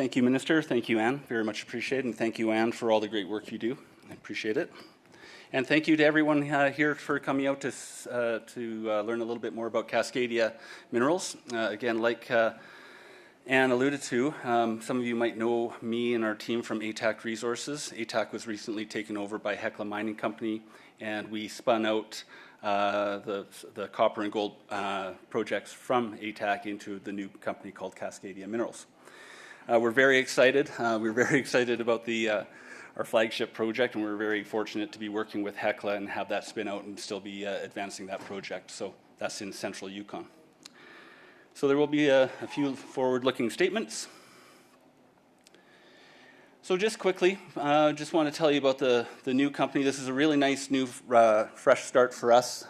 Thank you, Minister. Thank you, Anne. Very much appreciated. And thank you, Anne, for all the great work you do. I appreciate it. And thank you to everyone here for coming out to learn a little bit more about Cascadia Minerals. Again, like Anne alluded to, some of you might know me and our team from ATAC Resources. ATAC was recently taken over by Hecla Mining Company, and we spun out the copper and gold projects from ATAC into the new company called Cascadia Minerals. We're very excited. We're very excited about our flagship project, and we're very fortunate to be working with Hecla and have that spin out and still be advancing that project. So that's in central Yukon. So there will be a few forward-looking statements. So just quickly, just want to tell you about the new company. This is a really nice new fresh start for us.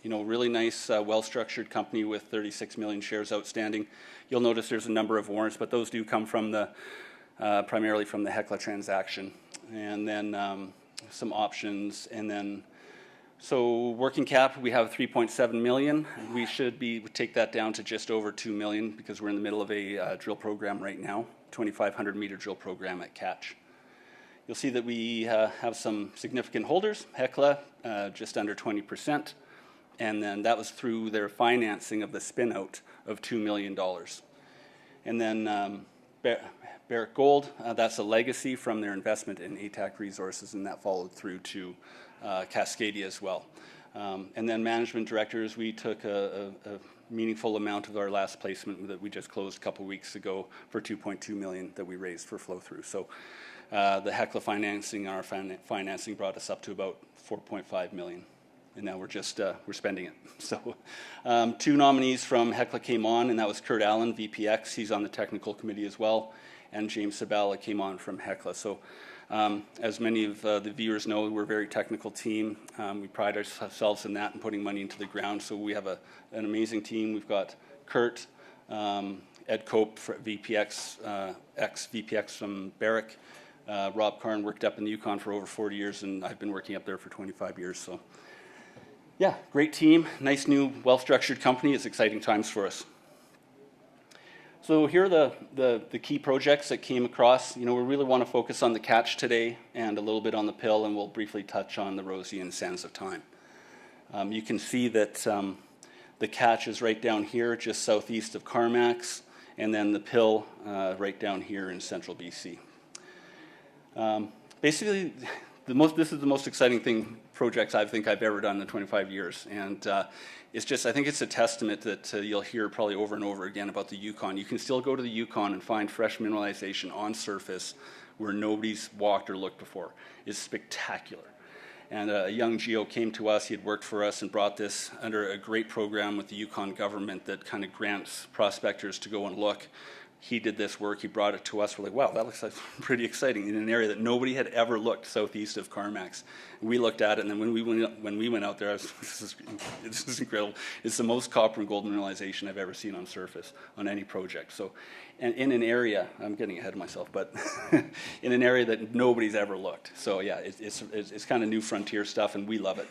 Really nice, well-structured company with 36 million shares outstanding. You'll notice there's a number of warrants, but those do come from primarily from the Hecla transaction. And then some options, and then so working cap, we have 3.7 million. We should take that down to just over 2 million because we're in the middle of a drill program right now, 2,500 meter drill program at Catch. You'll see that we have some significant holders, Hecla, just under 20%, and then that was through their financing of the spin-out of $2 million. And then Barrick Gold, that's a legacy from their investment in ATAC Resources, and that followed through to Cascadia as well. And then management directors, we took a meaningful amount of our last placement that we just closed a couple weeks ago for $2.2 million that we raised for flow through. So the Hecla financing, our financing brought us up to about $4.5 million. And now we're spending it. So two nominees from Hecla came on, and that was Kurt Allen, VPX. He's on the technical committee as well. And James Sabella came on from Hecla. So as many of the viewers know, we're a very technical team. We pride ourselves in that and putting money into the ground. So we have an amazing team. We've got Kurt, Ed Cope, VPX, ex-VPX from Barrick. Rob Karn worked up in the Yukon for over 40 years, and I've been working up there for 25 years. So yeah, great team, nice new, well-structured company. It's exciting times for us. So here are the key projects that came across. We really want to focus on the Catch today and a little bit on the Pill, and we'll briefly touch on the Rosie and Sands of Time. You can see that the Catch is right down here, just southeast of Carmax, and then the Pill right down here in central BC. Basically, this is the most exciting projects I think I've ever done in 25 years, and I think it's a testament that you'll hear probably over and over again about the Yukon. You can still go to the Yukon and find fresh mineralization on surface where nobody's walked or looked before. It's spectacular. And a young geo came to us, he had worked for us and brought this under a great program with the Yukon government that kind of grants prospectors to go and look. He did this work, he brought it to us, we're like, wow, that looks like pretty exciting in an area that nobody had ever looked southeast of Carmax. And we looked at it, and then when we went out there, this is incredible. It's the most copper and gold mineralization I've ever seen on surface on any project. So, and in an area, I'm getting ahead of myself, but in an area that nobody's ever looked. So yeah, it's kind of new frontier stuff, and we love it.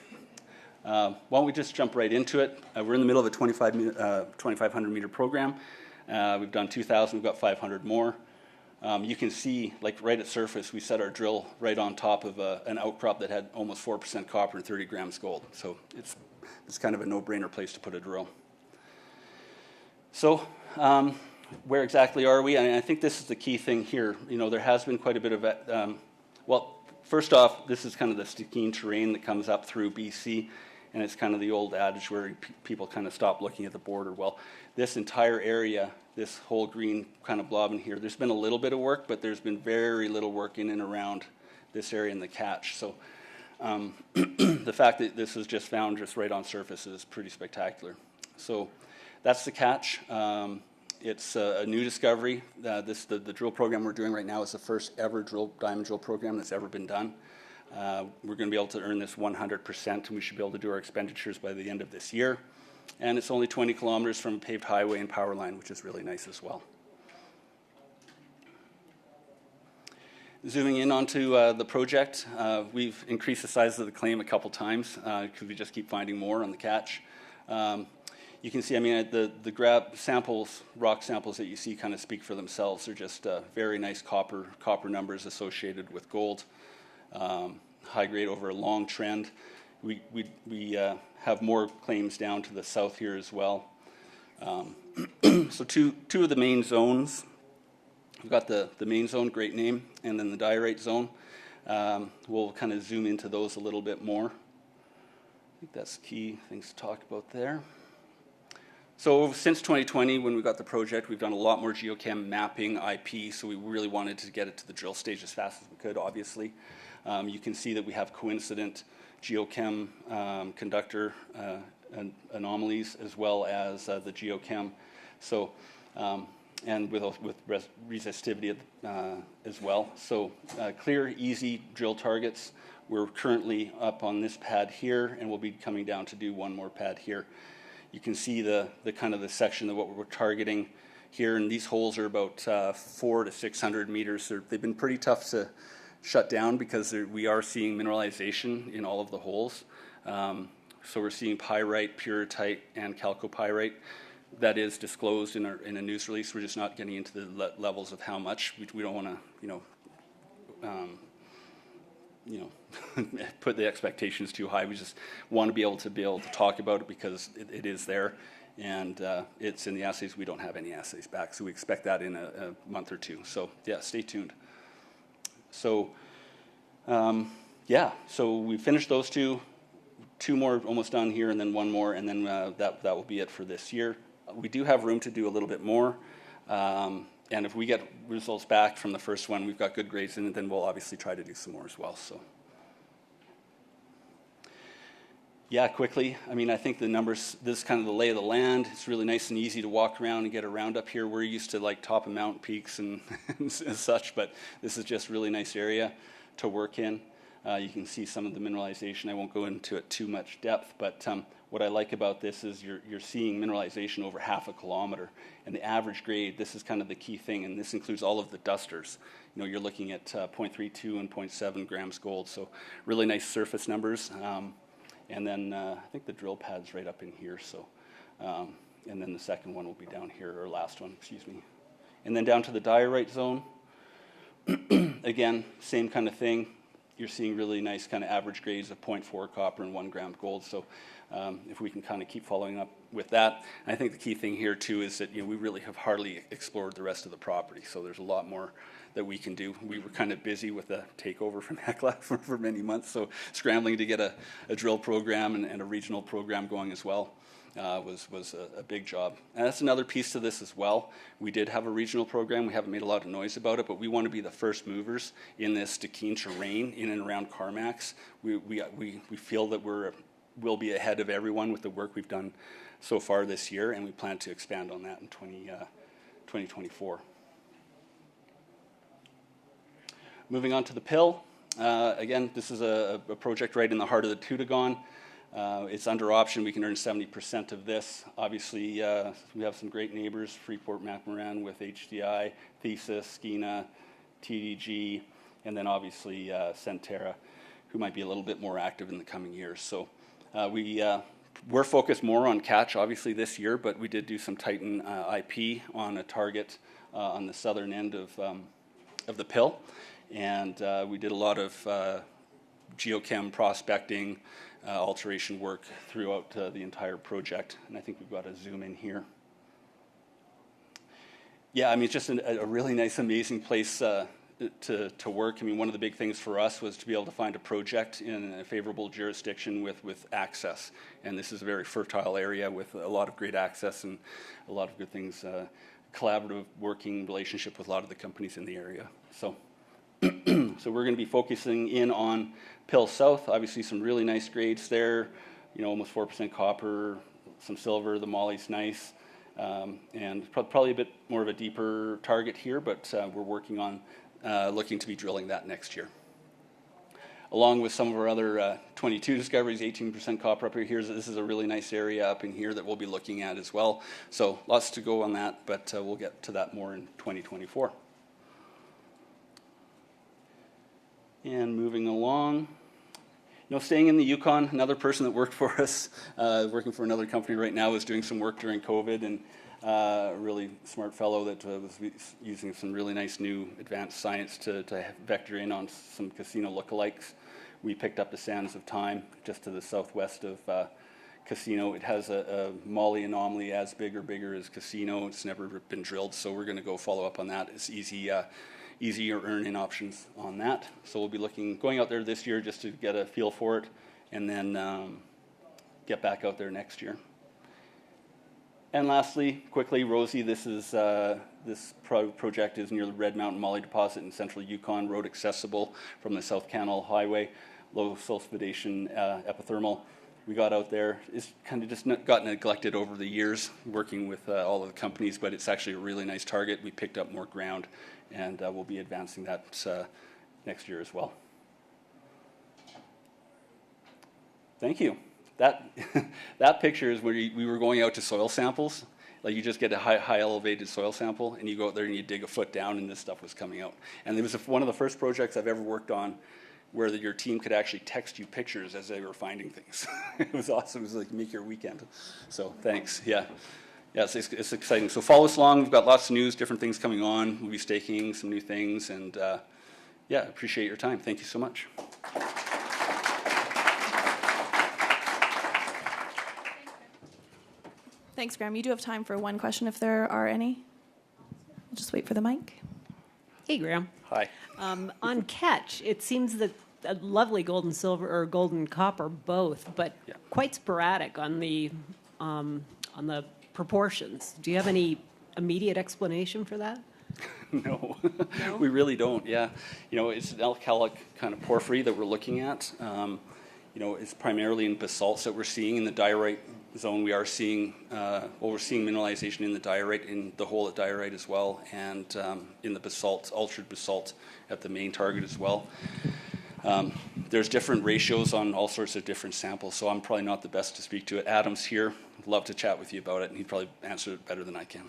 Why don't we just jump right into it? We're in the middle of a 2,500 meter program. We've done 2,000, we've got 500 more. You can see, like right at surface, we set our drill right on top of an outcrop that had almost 4% copper and 30 grams gold. So it's kind of a no-brainer place to put a drill. So where exactly are we? I think this is the key thing here. There has been quite a bit of, first off, this is kind of the Stikine terrain that comes up through BC. And it's kind of the old adage where people kind of stop looking at the border. Well, this entire area, this whole green kind of blob in here, there's been a little bit of work, but there's been very little work in and around this area in the Catch. So the fact that this is just found just right on surface is pretty spectacular. So that's the Catch. It's a new discovery. The drill program we're doing right now is the first ever diamond drill program that's ever been done. We're going to be able to earn this 100%, and we should be able to do our expenditures by the end of this year. And it's only 20 kilometers from a paved highway and power line, which is really nice as well. Zooming in onto the project, we've increased the size of the claim a couple times because we just keep finding more on the Catch. you can see, I mean, the rock samples that you see kind of speak for themselves. They're just very nice copper numbers associated with gold. High grade over a long trend. We have more claims down to the south here as well. So two of the main zones. We've got the main zone, great name, and then the diorite zone. We'll kind of zoom into those a little bit more. I think that's key things to talk about there. So since 2020, when we got the project, we've done a lot more geochem mapping, IP, so we really wanted to get it to the drill stage as fast as we could, obviously. You can see that we have coincident geochem conductor anomalies as well as the geochem. So, and with resistivity as well. So clear, easy drill targets. We're currently up on this pad here, and we'll be coming down to do one more pad here. You can see the kind of the section of what we're targeting here, and these holes are about 400 to 600 meters. They've been pretty tough to shut down because we are seeing mineralization in all of the holes. So we're seeing pyrite, pyrrhotite, and chalcopyrite. That is disclosed in a news release. We're just not getting into the levels of how much. We don't want to, put the expectations too high. We just want to be able to talk about it because it is there, and it's in the assays. We don't have any assays back, so we expect that in a month or two. So yeah, stay tuned. So so we finished those two more almost done here, and then one more, and then that will be it for this year. We do have room to do a little bit more, and if we get results back from the first one, we've got good grades in it, then we'll obviously try to do some more as well. So yeah, quickly, I mean, I think the numbers, this is kind of the lay of the land. It's really nice and easy to walk around and get around up here. We're used to like top of mountain peaks and such, but this is just really nice area to work in. You can see some of the mineralization. I won't go into it too much depth, but what I like about this is you're seeing mineralization over half a kilometer, and the average grade, this is kind of the key thing, and this includes all of the dusters. You're looking at 0.32 and 0.7 grams gold, so really nice surface numbers. And then I think the drill pad's right up in here, so, and then the second one will be down here, or last one, excuse me. And then down to the diorite zone. Again, same kind of thing. You're seeing really nice kind of average grades of 0.4 copper and 1 gram gold. So if we can kind of keep following up with that. I think the key thing here too is that we really have hardly explored the rest of the property. So there's a lot more that we can do. We were kind of busy with the takeover from Hecla for many months. So scrambling to get a drill program and a regional program going as well was a big job. And that's another piece to this as well. We did have a regional program. We haven't made a lot of noise about it, but we want to be the first movers in this Stikine terrain in and around Carmacks. We feel that we'll be ahead of everyone with the work we've done so far this year, and we plan to expand on that in 2024. Moving on to the Pill. Again, this is a project right in the heart of the Toodoggone. It's under option. We can earn 70% of this. Obviously, we have some great neighbors, Freeport-McMoran with HDI, Thesis, Skeena, TDG, and then obviously Centerra, who might be a little bit more active in the coming years. So we're focused more on catch, obviously, this year, but we did do some Titan IP on a target on the southern end of the Pill. And we did a lot of geochem prospecting, alteration work throughout the entire project. And I think we've got to zoom in here. Yeah, I mean, it's just a really nice, amazing place to work. I mean, one of the big things for us was to be able to find a project in a favorable jurisdiction with access. And this is a very fertile area with a lot of great access and a lot of good things, collaborative working relationship with a lot of the companies in the area. So we're going to be focusing in on Pill South. Obviously, some really nice grades there. Almost 4% copper, some silver. The molly's nice, and probably a bit more of a deeper target here. But we're working on looking to be drilling that next year, along with some of our other 22 discoveries. 18% copper up here. This is a really nice area up in here that we'll be looking at as well. So lots to go on that, but we'll get to that more in 2024. And moving along, Staying in the Yukon, another person that worked for us, working for another company right now, is doing some work during COVID, and a really smart fellow that was using some really nice new advanced science to vector in on some casino lookalikes. We picked up the Sands of Time just to the southwest of Casino. It has a Molly anomaly as big or bigger as Casino. It's never been drilled, so we're going to go follow up on that. It's easier earn-in options on that. So we'll be going out there this year just to get a feel for it, and then get back out there next year. And lastly, quickly, Rosie, this project is near the Red Mountain Molly deposit in central Yukon, road accessible from the South Canal Highway, low sulfidation epithermal. We got out there. It's kind of just got neglected over the years, working with all of the companies, but it's actually a really nice target. We picked up more ground, and we'll be advancing that next year as well. Thank you. That picture is where we were going out to soil samples. Like, you just get a high elevated soil sample, and you go out there and you dig a foot down, and this stuff was coming out. And it was one of the first projects I've ever worked on where your team could actually text you pictures as they were finding things. It was awesome. It was like make your weekend. So thanks. Yeah, it's exciting. So follow us along. We've got lots of news, different things coming on. We'll be staking some new things, and appreciate your time. Thank you so much. Thanks, Graham. You do have time for one question if there are any. I'll just wait for the mic. Hey, Graham. Hi. On catch, it seems that a lovely gold and silver, or gold and copper both, but quite sporadic on the proportions. Do you have any immediate explanation for that? No, we really don't. Yeah, it's an alkalic kind of porphyry that we're looking at. It's primarily in basalts that we're seeing in the diorite zone. We're seeing mineralization in the diorite, in the hole at diorite as well, and in the basalt, altered basalt at the main target as well. There's different ratios on all sorts of different samples, so I'm probably not the best to speak to it. Adam's here. I'd love to chat with you about it, and he'd probably answer it better than I can.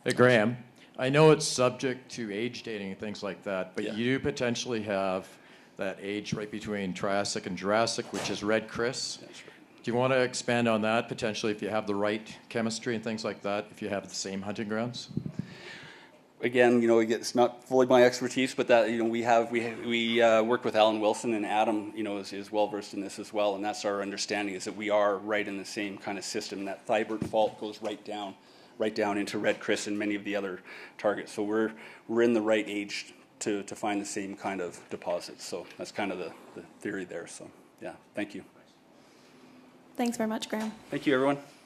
Hey, Graham, I know it's subject to age dating and things like that, but Yeah. you potentially have that age right between Triassic and Jurassic, which is red Chris. That's right. Do you want to expand on that, potentially, if you have the right chemistry and things like that, if you have the same hunting grounds? Again, it's not fully my expertise, but that we work with Alan Wilson, and Adam, is well versed in this as well, and that's our understanding, is that we are right in the same kind of system. That Thibert fault goes right down into Red Chris and many of the other targets. So we're in the right age to find the same kind of deposits. So that's kind of the theory there. So yeah, thank you. Thanks very much, Graham. Thank you, everyone.